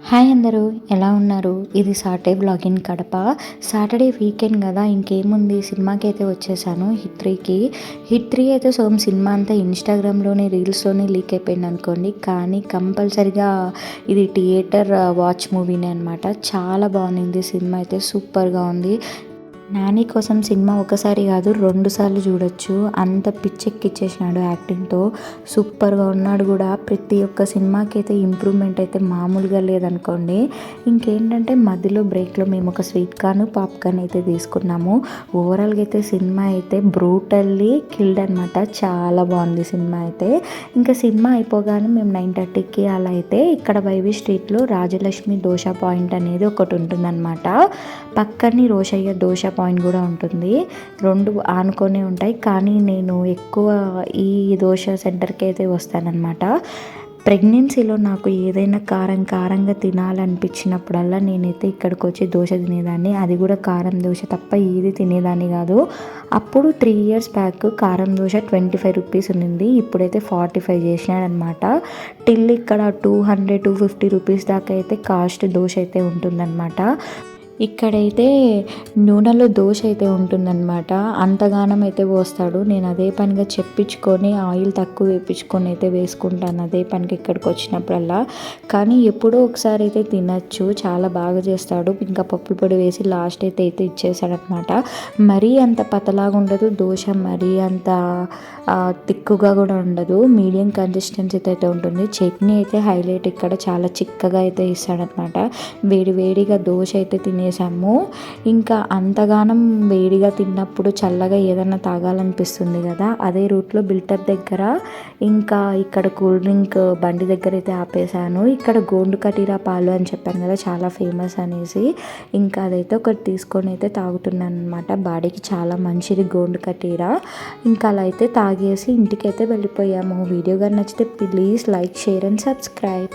Hi అందరూ, ఎలా ఉన్నారు? ఇది Saturday blog in Kadapa. Saturday weekend కదా, ఇంకేముంది, సినిమాకి అయితే వచ్చేసాను హిట్ 3 అయితే సినిమా అంతా ఇన్స్టాగ్రామ్లోనే రీల్స్లోనే లీక్ అయిపోయింది అనుకోండి. కానీ కంపల్సరిగా ఇది థియేటర్ వాచ్ మూవీనే అనమాట. చాలా బాగుంది సినిమా, అయితే సూపర్గా ఉంది. నాని కోసం సినిమా ఒకసారి కాదు 2 సార్లు చూడొచ్చు, అంత పిచ్చెక్కిచ్చేసినాడు యాక్టింగ్తో. సూపర్గా ఉన్నాడు కూడా. ప్రతి ఒక్క సినిమాకి అయితే ఇంప్రూవ్మెంట్ అయితే మామూలుగా లేదనుకోండి. ఇంకేంటంటే మధ్యలో బ్రేక్లో మేము ఒక స్వీట్ కార్న్ పాప్కార్న్ అయితే తీసుకున్నాము. ఓవరాల్గా అయితే సినిమా అయితే బ్రూటల్లీ కిల్డ్ అనమాట. చాలా బాగుంది సినిమా అయితే. ఇంకా సినిమా అయిపోగానే మేము 9:30కి అలా అయితే ఇక్కడ వైవి స్ట్రీట్లో రాజలక్ష్మి దోశ పాయింట్ అనేది ఒకటి ఉంటుందన్నమాట. పక్కనే రోషయ్య దోశ పాయింట్ కూడా ఉంటుంది. 2 ఆనుకొని ఉంటాయి. కానీ నేను ఎక్కువ ఈ దోశ సెంటర్కి అయితే వస్తానన్నమాట. ప్రెగ్నెన్సీలో నాకు ఏదైనా కారంగా తినాలనిపించినప్పుడల్లా నేనైతే ఇక్కడికి వచ్చి దోశ తినేదాన్ని. అది కూడా కారం దోశ తప్ప ఏది తినేదాన్ని కాదు. అప్పుడు 3 years బ్యాక్ కారం దోశ 25 రూపీస్ ఉంది. ఇప్పుడైతే 45 చేసినాడనమాట. టిల్ ఇక్కడ 200-250 రూపీస్ దాకా అయితే కాస్ట్ దోశ అయితే ఉంటుందన్నమాట. ఇక్కడైతే నూనెలో దోశ అయితే ఉంటుందన్నమాట. అంతగానం అయితే పోస్తాడు. నేను అదే పనిగా చెప్పించుకొని ఆయిల్ తక్కువ వేయించుకొని అయితే వేసుకుంటాను అదే పనికి ఇక్కడికి వచ్చినప్పుడల్లా. కానీ ఎప్పుడో ఒకసారి అయితే తినచ్చు, చాలా బాగా చేస్తాడు. ఇంకా పప్పుల పొడి వేసి లాస్ట్ అయితే ఇచ్చేసాడనమాట. మరీ అంత పతలాగా ఉండదు దోశ, మరీ అంత తిక్కుగా కూడా ఉండదు, మీడియం కన్సిస్టెన్సీతో అయితే ఉంటుంది. చట్నీ అయితే హైలైట్, ఇక్కడ చాలా చిక్కగా అయితే ఇస్తాడనమాట. వేడిగా దోశ అయితే తినేసాము. ఇంకా అంతగానం వేడిగా తిన్నప్పుడు చల్లగా ఏదైనా తాగాలనిపిస్తుంది కదా, అదే రూట్లో బిల్టర్ దగ్గర ఇంకా ఇక్కడ కూల్ డ్రింక్ బండి దగ్గర అయితే ఆపేసాను. ఇక్కడ గోండు కటీరా పాలు అని చెప్పాను కదా, చాలా ఫేమస్ అనేసి. ఇంకా అదైతే ఒకటి తీసుకొని అయితే తాగుతున్నాను అనమాట. బాడీకి చాలా మంచిది గోండు కటీరా. ఇంకా అలా అయితే తాగేసి ఇంటికైతే వెళ్ళిపోయాము. వీడియో కానీ నచ్చితే please like, share and subscribe.